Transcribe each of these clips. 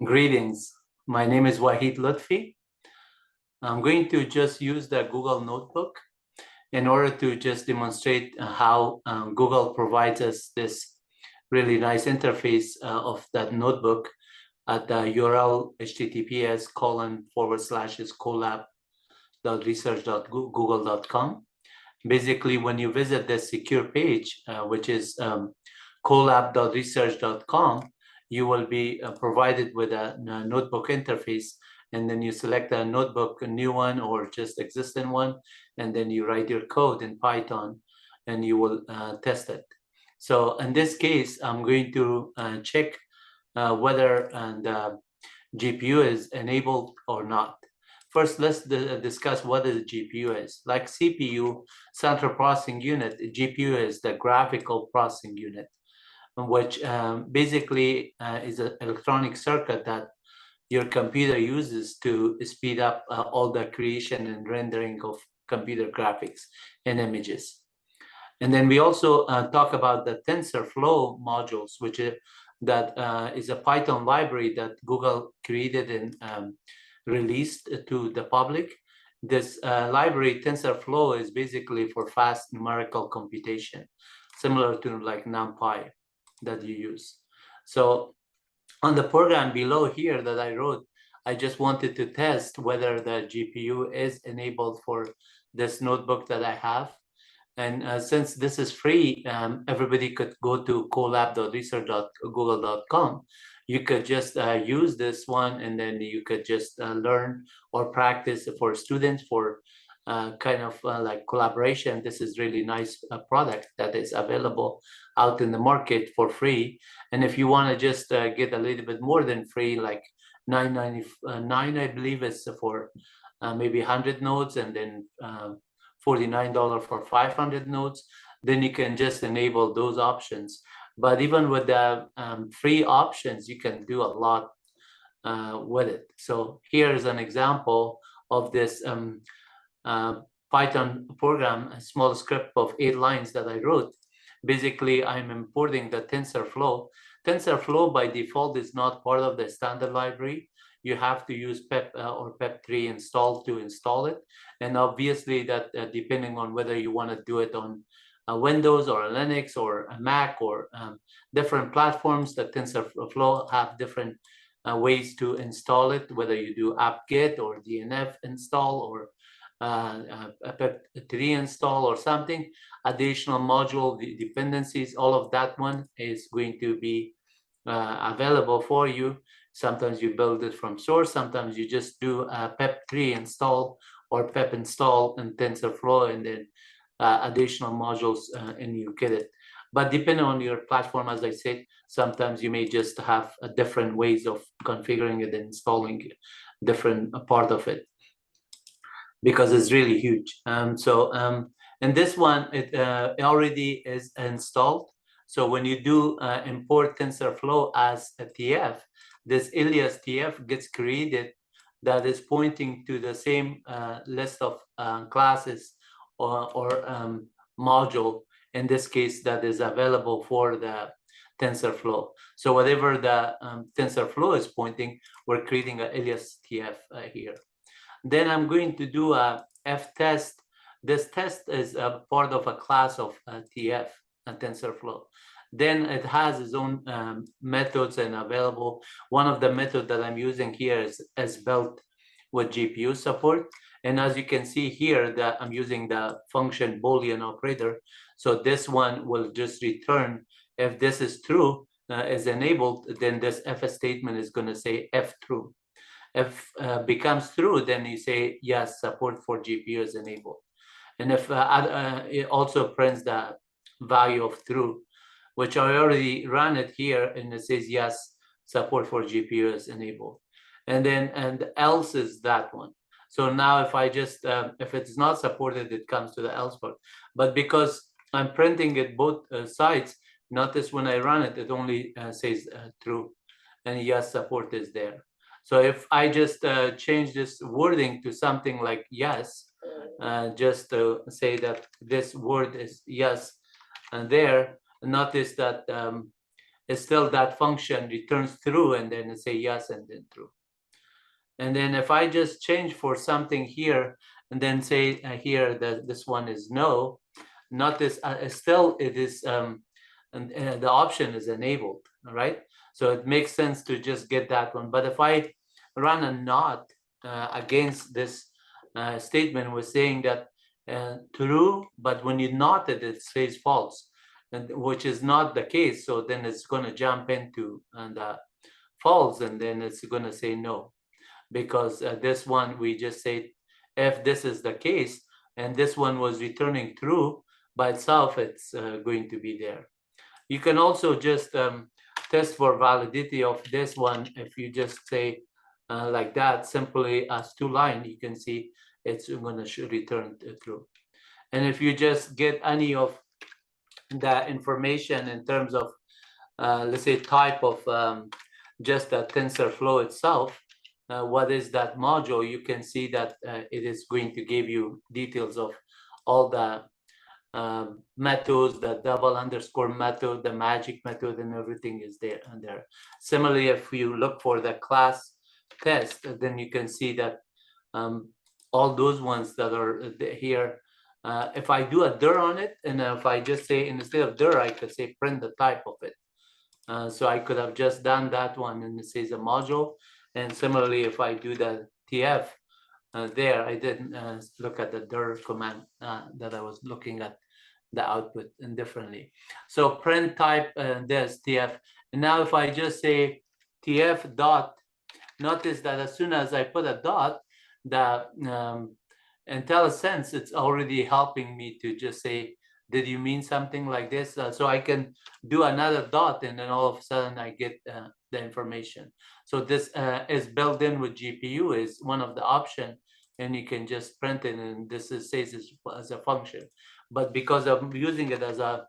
Greetings. My name is Wahid Lutfi. I'm going to just use the Google Notebook in order to just demonstrate how Google provides us this really nice interface of that notebook at the URL https://collab.research.google.com. Basically, when you visit the secure page, which is collab.research.com, you will be provided with a notebook interface, and then you select a notebook, a new one or just existing one, and then you write your code in Python and you will test it. So in this case, I'm going to check whether the GPU is enabled or not. First, let's discuss what the GPU is. Like CPU, central processing unit, GPU is the graphical processing unit, which basically is an electronic circuit that your computer uses to speed up all the creation and rendering of computer graphics and images. And then we also talk about the TensorFlow modules, which is a Python library that Google created and released to the public. This library, TensorFlow, is basically for fast numerical computation, similar to like NumPy that you use. So on the program below here that I wrote, I just wanted to test whether the GPU is enabled for this notebook that I have. And since this is free, everybody could go to collab.research.google.com. You could just use this one, and then you could just learn or practice for students for kind of like collaboration. This is really nice product that is available out in the market for free. And if you want to just get a little bit more than free, like $9.99, I believe it's for maybe 100 nodes, and then $49 for 500 nodes, then you can just enable those options. But even with the free options, you can do a lot with it. So here's an example of this Python program, a small script of 8 lines that I wrote. Basically, I'm importing the TensorFlow. TensorFlow by default is not part of the standard library. You have to use pep or pep3 install to install it. And obviously that depending on whether you want to do it on Windows or a Linux or a Mac or different platforms, the TensorFlow have different ways to install it, whether you do apt-get or DNF install or a pep3 install or something, additional module dependencies, all of that one is going to be available for you. Sometimes you build it from source, sometimes you just do a pep3 install or pep install in TensorFlow, and then additional modules and you get it. But depending on your platform, as I said, sometimes you may just have different ways of configuring it and installing different part of it, because it's really huge. And this one, it already is installed. So when you do import TensorFlow as a TF, this alias TF gets created that is pointing to the same list of classes or module, in this case, that is available for the TensorFlow. So whatever the TensorFlow is pointing, we're creating an alias TF here. Then I'm going to do a F test. This test is a part of a class of TF, TensorFlow. Then it has its own methods and available. One of the methods that I'm using here is built with GPU support. And as you can see here, that I'm using the function Boolean operator. So this one will just return if this is true, is enabled, then this F statement is going to say F true. If becomes true, then you say yes, support for GPU is enabled. And if it also prints the value of true, which I already ran it here, and it says yes, support for GPU is enabled. And then and else is that one. So now if I just if it's not supported, it comes to the else part. But because I'm printing it both sides, notice when I run it, it only says true, and yes, support is there. So if I just change this wording to something like yes, just to say that this word is yes, and there, notice that it's still that function returns true, and then it say yes and then true. And then if I just change for something here and then say here that this one is no, notice still it is and the option is enabled, all right? So it makes sense to just get that one. But if I run a not against this statement, we're saying that true, but when you not it, it says false, and which is not the case. So then it's going to jump into the false, and then it's going to say no, because this one we just say if this is the case and this one was returning true by itself, it's going to be there. You can also just test for validity of this one. If you just say like that, simply as 2-line, you can see it's going to return true. And if you just get any of the information in terms of, let's say, type of just the TensorFlow itself, what is that module, you can see that it is going to give you details of all the methods, the double underscore method, the magic method, and everything is there. And there. Similarly, if you look for the class test, then you can see that all those ones that are here, if I do a dir on it, and if I just say instead of dir, I could say print the type of it. So I could have just done that one, and it says a module. And similarly, if I do the tf there, I didn't look at the dir command that I was looking at the output indifferently. So print type this tf. And now if I just say tf dot, notice that as soon as I put a dot, the IntelliSense, it's already helping me to just say, did you mean something like this? So I can do another dot, and then all of a sudden I get the information. So this is built in with GPU, is one of the options, and you can just print it, and this is, says it's as a function. But because I'm using it as a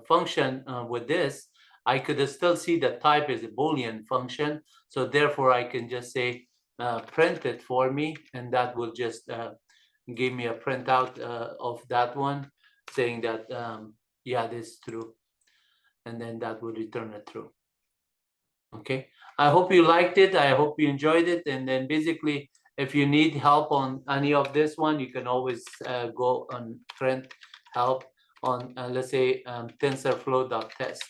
function with this, I could still see the type is a Boolean function. So therefore I can just say print it for me, and that will just give me a printout of that one saying that yeah, this is true, and then that will return a true. Okay, I hope you liked it, I hope you enjoyed it. And then basically, if you need help on any of this one, you can always go on print help on let's say tensorflow.test.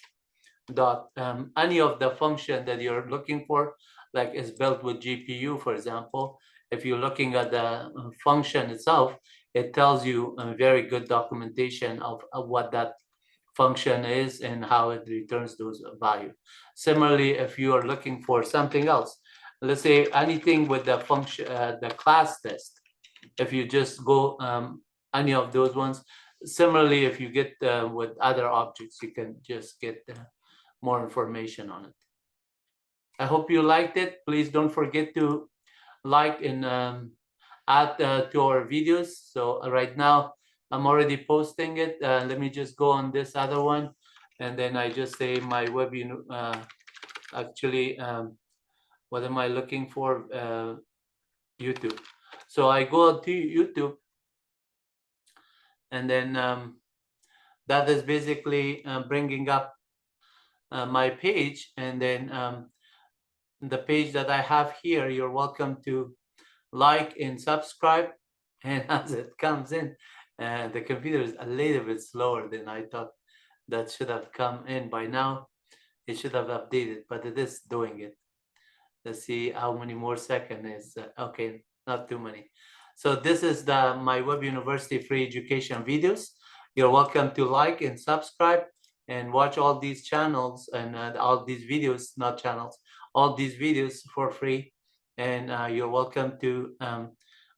Any of the function that you're looking for, like is built with GPU, for example. If you're looking at the function itself, it tells you a very good documentation of what that function is and how it returns those value. Similarly, if you are looking for something else, let's say anything with the function, the class test, if you just go any of those ones. Similarly, if you get with other objects, you can just get more information on it. I hope you liked it. Please don't forget to like and add to our videos. So right now I'm already posting it. Let me just go on this other one, and then I just say my web actually what am I looking for? YouTube. So I go to YouTube, and then that is basically bringing up my page. And then the page that I have here, you're welcome to like and subscribe. And as it comes in, the computer is a little bit slower than I thought. That should have come in by now. It should have updated, but it is doing it. Let's see how many more seconds is. Okay, not too many. So this is the MyWebUniversity free education videos. You're welcome to like and subscribe and watch all these channels and all these videos, not channels, all these videos for free. And you're welcome to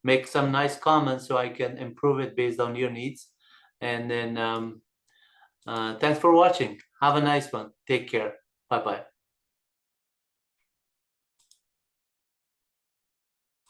make some nice comments so I can improve it based on your needs. And then thanks for watching. Have a nice one. Take care. Bye-bye.